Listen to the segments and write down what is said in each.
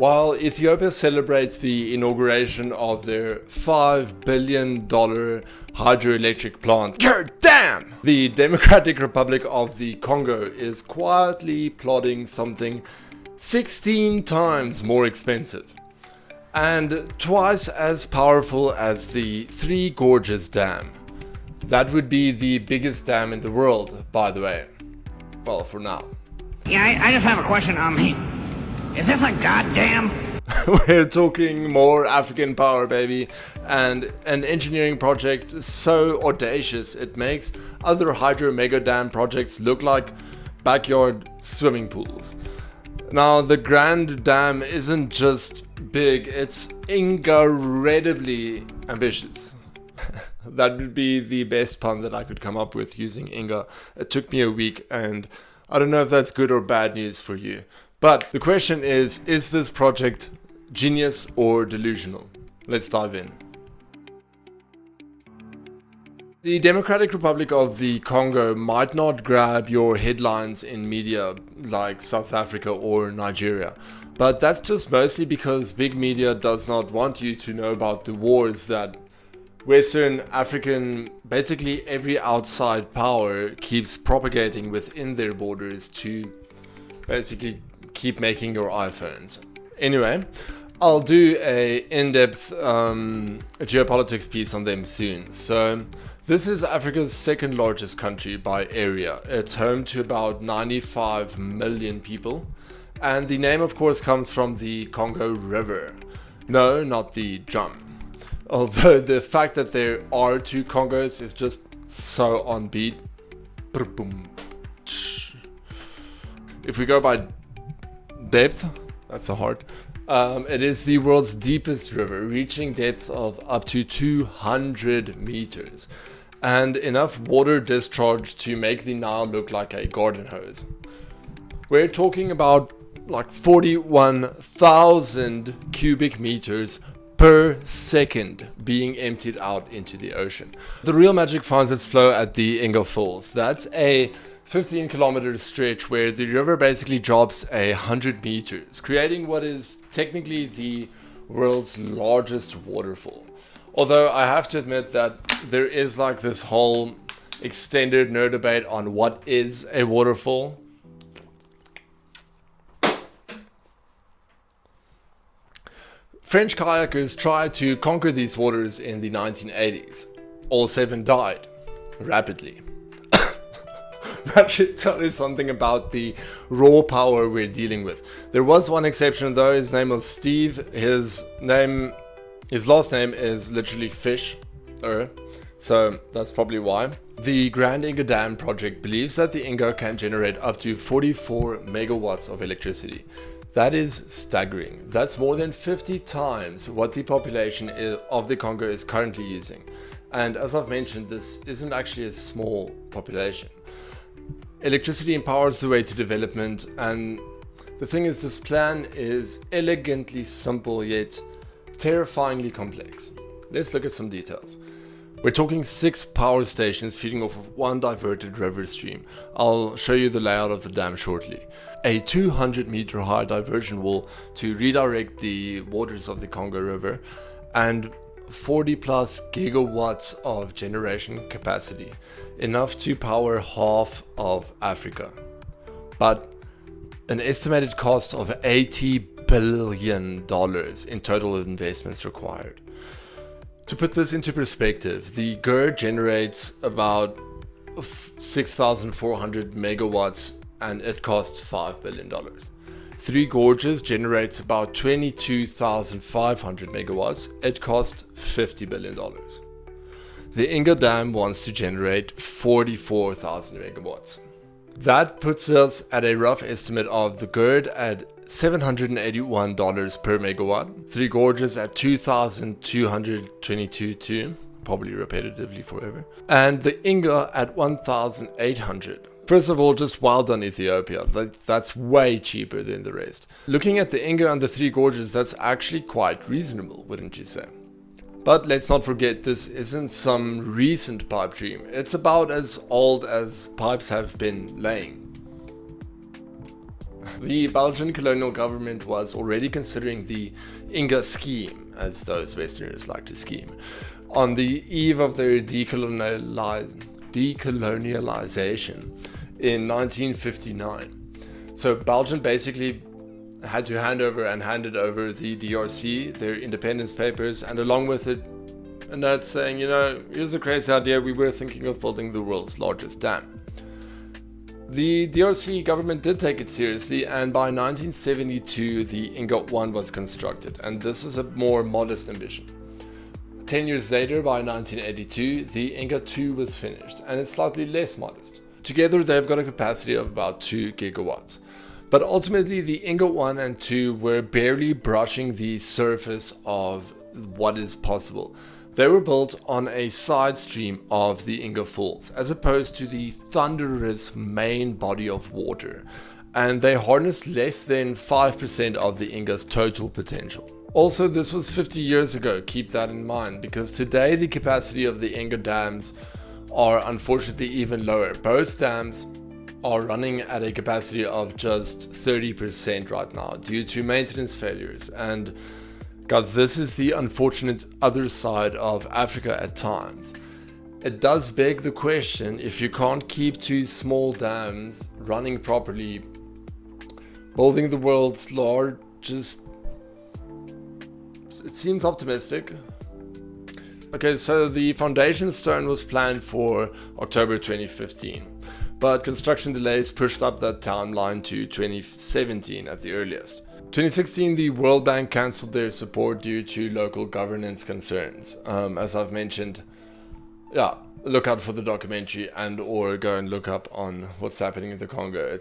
While Ethiopia celebrates the inauguration of their $5 billion hydroelectric plant, Dam, the Democratic Republic of the Congo is quietly plotting something 16 times more expensive and twice as powerful as the Three Gorges Dam. That would be the biggest dam in the world, by the way. Well, for now. Yeah, I just have a question. Is this a goddamn? We're talking more African power, baby, and an engineering project so audacious it makes other hydro mega dam projects look like backyard swimming pools. Now, the Grand Dam isn't just big, it's incredibly ambitious. That would be the best pun that I could come up with using Inga. It took me a week, and I don't know if that's good or bad news for you. But the question is this project genius or delusional? Let's dive in. The Democratic Republic of the Congo might not grab your headlines in media like South Africa or Nigeria, but that's just mostly because big media does not want you to know about the wars that Western African, basically every outside power keeps propagating within their borders to basically keep making your iPhones. Anyway, I'll do a in-depth geopolitics piece on them soon. So this is Africa's second largest country by area. It's home to about 95 million people. And the name, of course, comes from the Congo River. No, not the drum. Although the fact that there are two Congos is just so on beat. If we go by depth, that's so hard. It is the world's deepest river, reaching depths of up to 200 meters and enough water discharge to make the Nile look like a garden hose. We're talking about like 41,000 cubic meters per second being emptied out into the ocean. The real magic finds its flow at the Inga Falls. That's a 15-kilometer stretch where the river basically drops 100 meters, creating what is technically the world's largest waterfall. Although I have to admit that there is like this whole extended nerd debate on what is a waterfall. French kayakers tried to conquer these waters in the 1980s. All 7 died rapidly. That should tell you something about the raw power we're dealing with. There was one exception though. His name was Steve. His last name is literally fish, so that's probably why. The Grand Inga Dam project believes that the Inga can generate up to 44 megawatts of electricity. That is staggering. That's more than 50 times what the population of the Congo is currently using. And as I've mentioned, this isn't actually a small population. Electricity empowers the way to development, and the thing is, this plan is elegantly simple yet terrifyingly complex. Let's look at some details. We're talking 6 power stations feeding off of one diverted river stream. I'll show you the layout of the dam shortly. A 200-meter high diversion wall to redirect the waters of the Congo River, and 40 plus gigawatts of generation capacity, enough to power half of Africa. But an estimated cost of $80 billion in total investments required. To put this into perspective, the GERD generates about 6,400 megawatts and it costs $5 billion. Three Gorges generates about 22,500 megawatts. It costs $50 billion. The Inga Dam wants to generate 44,000 megawatts. That puts us at a rough estimate of the GERD at $781 per megawatt, Three Gorges at $2,222 too, probably repetitively forever, and the Inga at $1,800. First of all, just well done Ethiopia, that's way cheaper than the rest. Looking at the Inga and the Three Gorges, that's actually quite reasonable, wouldn't you say? But let's not forget, this isn't some recent pipe dream. It's about as old as pipes have been laying. The Belgian colonial government was already considering the Inga scheme, as those Westerners like to scheme, on the eve of their decolonialization in 1959. So Belgium basically had to handed over the DRC, their independence papers, and along with it, a note saying, here's a crazy idea, we were thinking of building the world's largest dam. The DRC government did take it seriously, and by 1972 the Inga I was constructed, and this is a more modest ambition. 10 years later, by 1982, the Inga II was finished, and it's slightly less modest. Together they've got a capacity of about 2 gigawatts. But ultimately the Inga I and II were barely brushing the surface of what is possible. They were built on a side stream of the Inga Falls, as opposed to the thunderous main body of water, and they harnessed less than 5% of the Inga's total potential. Also, this was 50 years ago, keep that in mind, because today the capacity of the Inga dams are unfortunately even lower. Both dams are running at a capacity of just 30% right now due to maintenance failures, and guys, this is the unfortunate other side of Africa at times. It does beg the question, if you can't keep 2 small dams running properly, building the world's largest, it seems optimistic. Okay, so the foundation stone was planned for October 2015, but construction delays pushed up that timeline to 2017 at the earliest. 2016, the World Bank cancelled their support due to local governance concerns. As I've mentioned, look out for the documentary and or go and look up on what's happening in the Congo.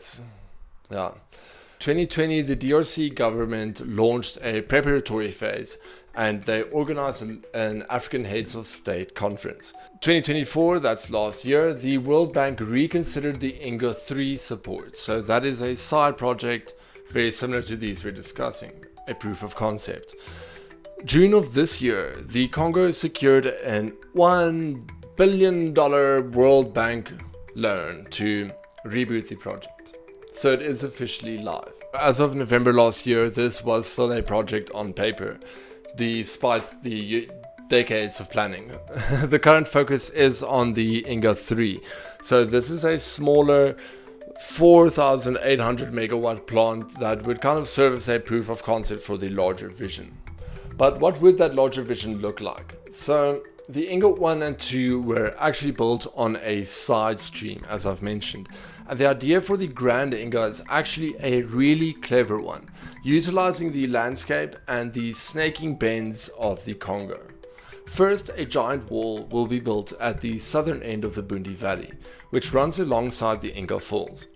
2020, the DRC government launched a preparatory phase and they organized an African Heads of State conference. 2024, that's last year, the World Bank reconsidered the Inga III support. So that is a side project very similar to these we're discussing, a proof of concept. June of this year, the Congo secured an $1 billion World Bank loan to reboot the project. So it is officially live. As of November last year, this was still a project on paper, despite the decades of planning. The current focus is on the Inga III. So this is a smaller 4,800 megawatt plant that would kind of serve as a proof of concept for the larger vision. But what would that larger vision look like? So the Inga I and II were actually built on a side stream, as I've mentioned. And the idea for the Grand Inga is actually a really clever one, utilizing the landscape and the snaking bends of the Congo. First, a giant wall will be built at the southern end of the Bundi Valley, which runs alongside the Inga Falls.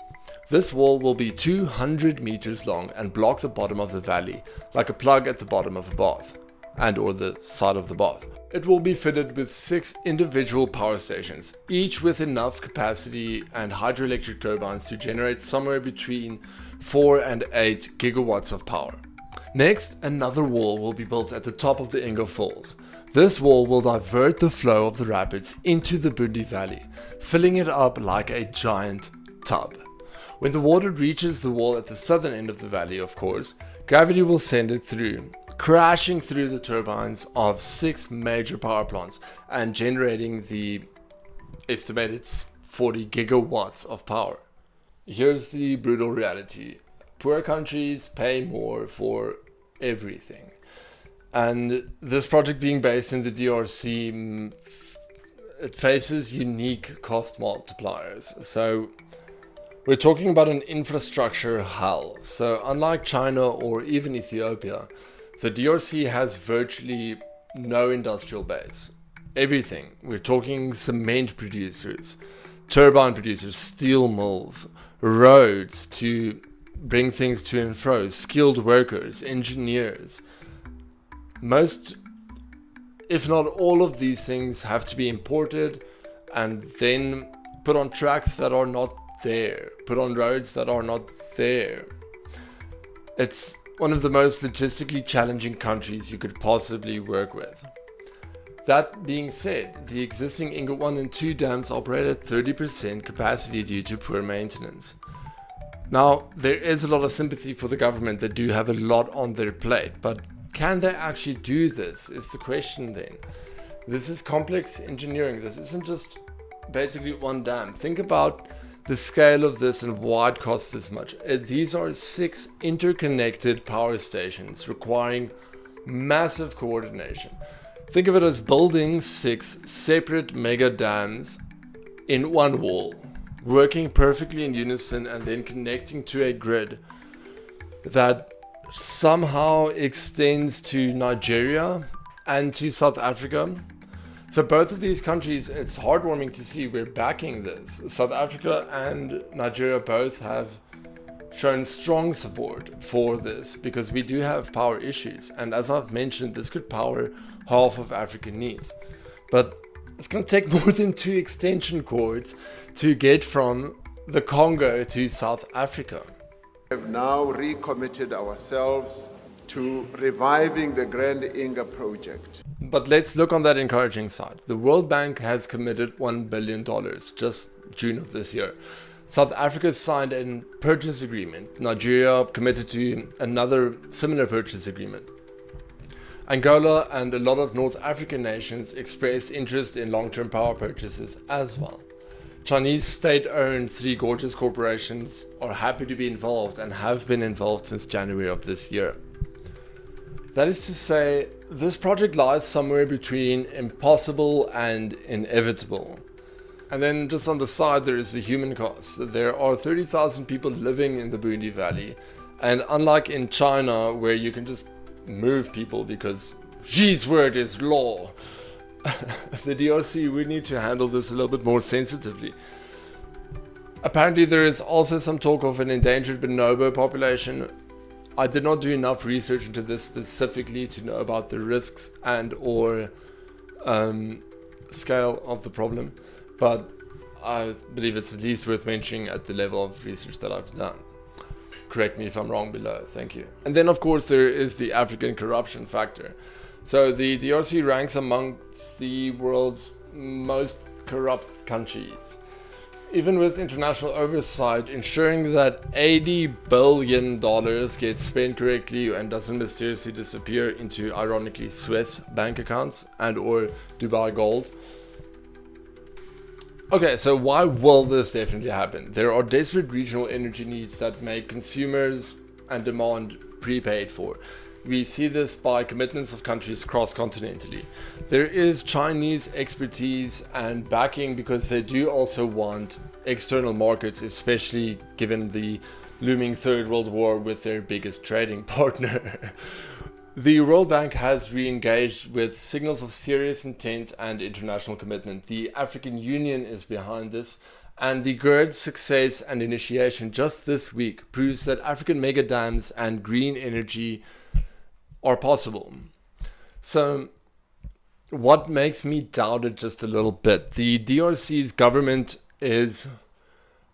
This wall will be 200 meters long and block the bottom of the valley, like a plug at the bottom of a bath, and or the side of the bath. It will be fitted with 6 individual power stations, each with enough capacity and hydroelectric turbines to generate somewhere between 4 and 8 gigawatts of power. Next, another wall will be built at the top of the Inga Falls. This wall will divert the flow of the rapids into the Bundi Valley, filling it up like a giant tub. When the water reaches the wall at the southern end of the valley, of course, gravity will send it through, crashing through the turbines of 6 major power plants and generating the estimated 40 gigawatts of power. Here's the brutal reality. Poor countries pay more for everything. And this project being based in the DRC, it faces unique cost multipliers. So we're talking about an infrastructure hell. So unlike China or even Ethiopia, the DRC has virtually no industrial base. Everything. We're talking cement producers, turbine producers, steel mills, roads to bring things to and fro, skilled workers, engineers. Most, if not all of these things have to be imported and then put on tracks that are not there, put on roads that are not there. It's one of the most logistically challenging countries you could possibly work with. That being said, the existing Inga I and II dams operate at 30% capacity due to poor maintenance. Now, there is a lot of sympathy for the government. They do have a lot on their plate, but can they actually do this is the question then. This is complex engineering. This isn't just basically one dam. Think about the scale of this and why it costs this much. These are 6 interconnected power stations requiring massive coordination. Think of it as building 6 separate mega dams in one wall, working perfectly in unison and then connecting to a grid that somehow extends to Nigeria and to South Africa. So both of these countries, it's heartwarming to see we're backing this. South Africa and Nigeria both have shown strong support for this because we do have power issues. And as I've mentioned, this could power half of African needs. But it's going to take more than 2 extension cords to get from the Congo to South Africa. We have now recommitted ourselves to reviving the Grand Inga project. But let's look on that encouraging side. The World Bank has committed $1 billion just June of this year. South Africa signed a purchase agreement. Nigeria committed to another similar purchase agreement. Angola and a lot of North African nations expressed interest in long-term power purchases as well. Chinese state-owned Three Gorges corporations are happy to be involved and have been involved since January of this year. That is to say, this project lies somewhere between impossible and inevitable. And then just on the side, there is the human cost. There are 30,000 people living in the Bundi Valley. And unlike in China, where you can just move people because Xi's word is law, the DRC would need to handle this a little bit more sensitively. Apparently, there is also some talk of an endangered bonobo population. I did not do enough research into this specifically to know about the risks and or scale of the problem, but I believe it's at least worth mentioning at the level of research that I've done. Correct me if I'm wrong below, thank you. And then of course there is the African corruption factor. So the DRC ranks amongst the world's most corrupt countries. Even with international oversight, ensuring that $80 billion gets spent correctly and doesn't mysteriously disappear into, ironically, Swiss bank accounts and or Dubai gold. Okay, so why will this definitely happen? There are desperate regional energy needs that make consumers and demand prepaid for. We see this by commitments of countries cross-continentally. There is Chinese expertise and backing because they do also want external markets, especially given the looming Third World War with their biggest trading partner. The World Bank has re-engaged with signals of serious intent and international commitment. The African Union is behind this, and the GERD success and initiation just this week proves that African mega dams and green energy are possible. So what makes me doubt it just a little bit? The DRC's government is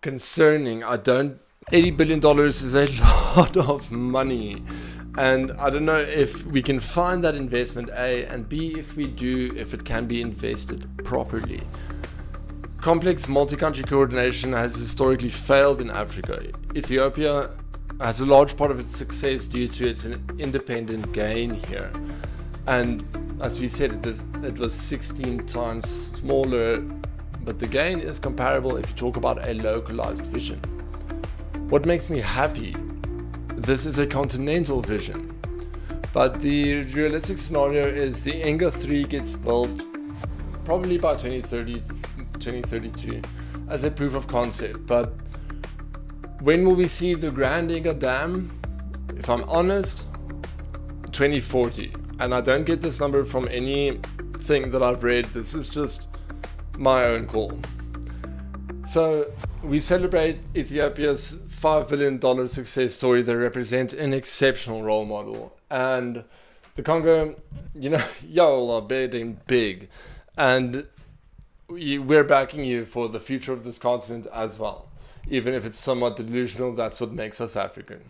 concerning. $80 billion is a lot of money. And I don't know if we can find that investment, A, and B, if we do, if it can be invested properly. Complex multi-country coordination has historically failed in Africa. Ethiopia has a large part of its success due to its independent gain here. And as we said, it was 16 times smaller, but the gain is comparable if you talk about a localized vision. What makes me happy? This is a continental vision, but the realistic scenario is the Inga III gets built probably by 2030, 2032 as a proof of concept. But when will we see the Grand Inga Dam? If I'm honest, 2040. And I don't get this number from anything that I've read. This is just my own call. So we celebrate Ethiopia's $5 billion success story. They represent an exceptional role model. And the Congo, y'all are betting big. And we're backing you for the future of this continent as well. Even if it's somewhat delusional, that's what makes us African.